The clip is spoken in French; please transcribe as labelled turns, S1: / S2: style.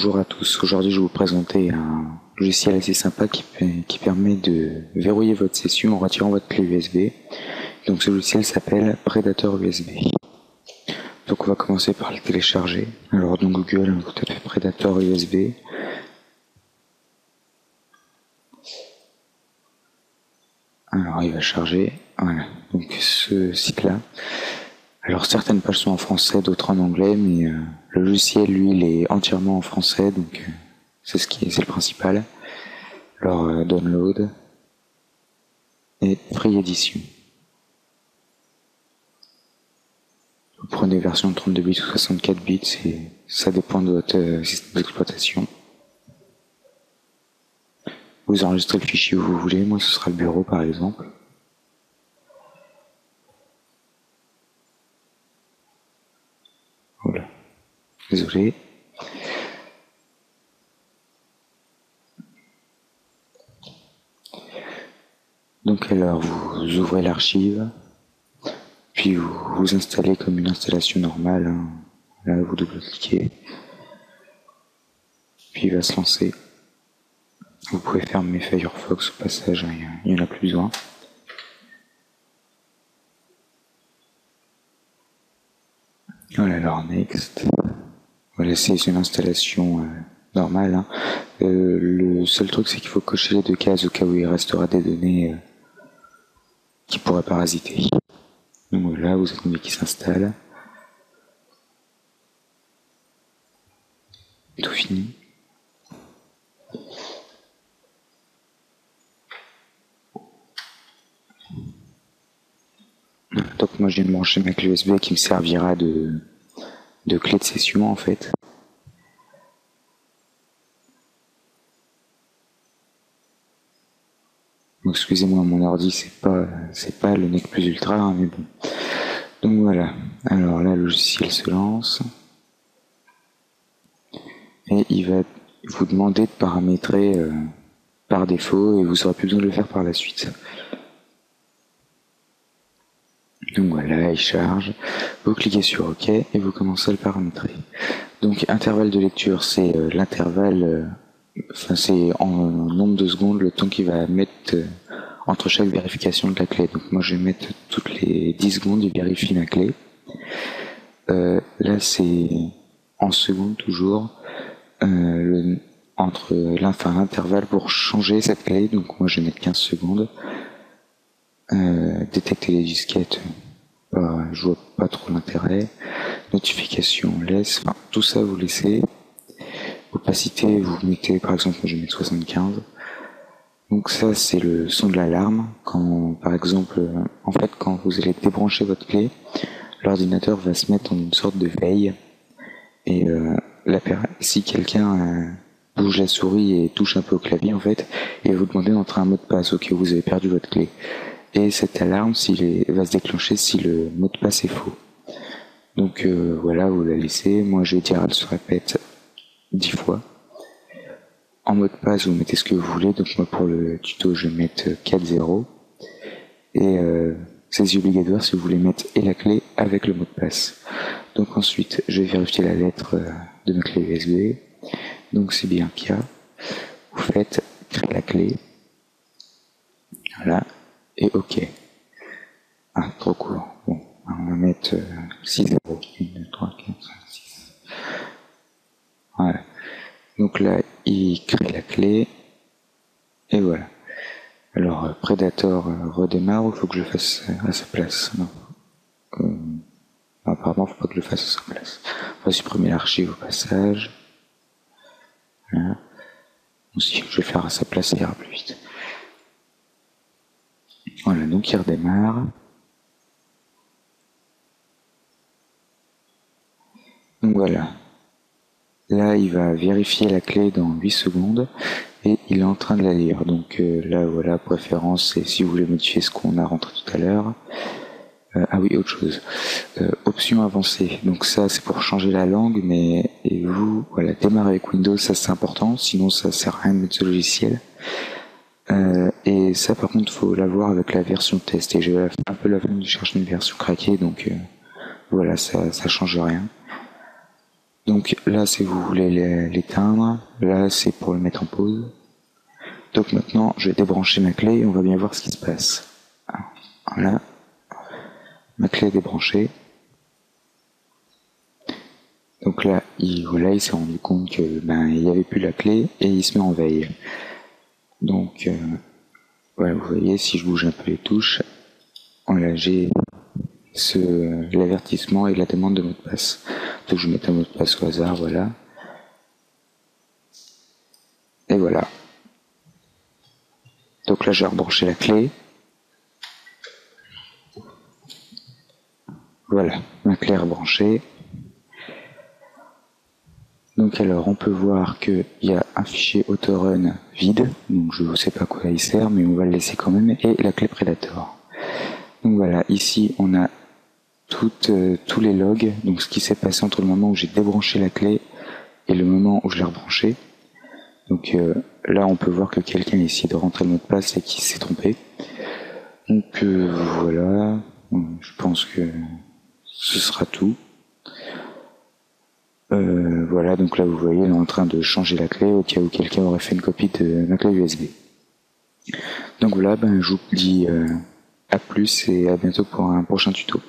S1: Bonjour à tous, aujourd'hui je vais vous présenter un logiciel assez sympa qui permet de verrouiller votre session en retirant votre clé USB. Donc ce logiciel s'appelle Predator USB. Donc on va commencer par le télécharger. Alors dans Google, vous tapez Predator USB. Alors il va charger, voilà, donc ce site-là. Alors certaines pages sont en français, d'autres en anglais, mais le logiciel lui il est entièrement en français, donc c'est le principal. Alors download et free edition. Vous prenez version 32 bits ou 64 bits, et ça dépend de votre système d'exploitation. Vous enregistrez le fichier où vous voulez, moi ce sera le bureau par exemple. Voilà. Désolé. Donc alors vous ouvrez l'archive, puis vous installez comme une installation normale, hein. Là vous double-cliquez, puis il va se lancer. Vous pouvez fermer Firefox au passage, hein, il n'y en a plus besoin. Voilà, alors next. Voilà, c'est une installation normale, hein. Le seul truc c'est qu'il faut cocher les deux cases au cas où il restera des données qui pourraient parasiter. Donc voilà, vous attendez qu'il s'installe. Tout fini. Donc moi je viens de brancher ma clé USB qui me servira de clé de session en fait. Donc excusez-moi, mon ordi c'est pas le Nec Plus Ultra, hein, mais bon. Donc voilà, alors là le logiciel se lance et il va vous demander de paramétrer par défaut et vous n'aurez plus besoin de le faire par la suite. Donc voilà, il charge, vous cliquez sur OK et vous commencez à le paramétrer. Donc intervalle de lecture, c'est l'intervalle, c'est en nombre de secondes le temps qu'il va mettre entre chaque vérification de la clé. Donc moi je vais mettre toutes les 10 secondes, il vérifie ma clé. Là c'est en secondes toujours, l'intervalle pour changer cette clé, donc moi je vais mettre 15 secondes. Détecter les disquettes, je vois pas trop l'intérêt. Notification, laisse, enfin tout ça vous laissez. Opacité, vous mettez par exemple, je vais mettre 75. Donc ça c'est le son de l'alarme. Quand par exemple, en fait quand vous allez débrancher votre clé, l'ordinateur va se mettre en une sorte de veille. Et si quelqu'un bouge la souris et touche un peu au clavier en fait, il va vous demander d'entrer un mot de passe au cas où vous avez perdu votre clé. Et cette alarme va se déclencher si le mot de passe est faux. Donc voilà, vous la laissez. Moi je vais dire elle se répète 10 fois. En mot de passe vous mettez ce que vous voulez. Donc moi pour le tuto je vais mettre 4-0. Et c'est obligatoire si vous voulez mettre et la clé avec le mot de passe. Donc ensuite je vais vérifier la lettre de ma clé USB. Donc c'est bien qu'il y a. Vous faites créer la clé. Voilà. Et OK. Ah, trop court. Bon, on va mettre 6-0. 1, 2, 3, 4, 5, 6. Voilà. Donc là, il crée la clé. Et voilà. Alors, Predator redémarre ou il faut que je le fasse à sa place? Non. Apparemment, il ne faut pas que je le fasse à sa place. On va supprimer l'archive au passage. Voilà. Aussi, je vais faire à sa place, ça ira plus vite. Voilà, donc il redémarre. Donc voilà. Là, il va vérifier la clé dans 8 secondes et il est en train de la lire. Donc là, voilà, préférence, c'est si vous voulez modifier ce qu'on a rentré tout à l'heure. Ah oui, autre chose. Option avancée. Donc ça, c'est pour changer la langue, mais et vous, voilà, démarrer avec Windows, ça c'est important. Sinon, ça sert à rien de mettre ce logiciel. Et ça, par contre, faut l'avoir avec la version test. Et j'ai un peu la flemme de chercher une version craquée, donc voilà, ça change rien. Donc là, si vous voulez l'éteindre, là c'est pour le mettre en pause. Donc maintenant, je vais débrancher ma clé et on va bien voir ce qui se passe. Voilà, ma clé est débranchée. Donc là, il s'est rendu compte que il n'y avait plus la clé et il se met en veille. Donc voilà, vous voyez, si je bouge un peu les touches, là j'ai l'avertissement et la demande de mot de passe. Donc je vais mettre un mot de passe au hasard, voilà. Et voilà. Donc là j'ai rebranché la clé. Voilà, ma clé est rebranchée. Donc alors on peut voir qu'il y a un fichier autorun vide, donc je ne sais pas à quoi il sert, mais on va le laisser quand même, et la clé Predator. Donc voilà, ici on a tous les logs, donc ce qui s'est passé entre le moment où j'ai débranché la clé et le moment où je l'ai rebranché. Donc là on peut voir que quelqu'un a essayé de rentrer le mot de passe et qu'il s'est trompé. Donc voilà, je pense que ce sera tout. Voilà, donc là vous voyez, elle est en train de changer la clé au cas où quelqu'un aurait fait une copie de ma clé USB. Donc voilà, je vous dis à plus et à bientôt pour un prochain tuto.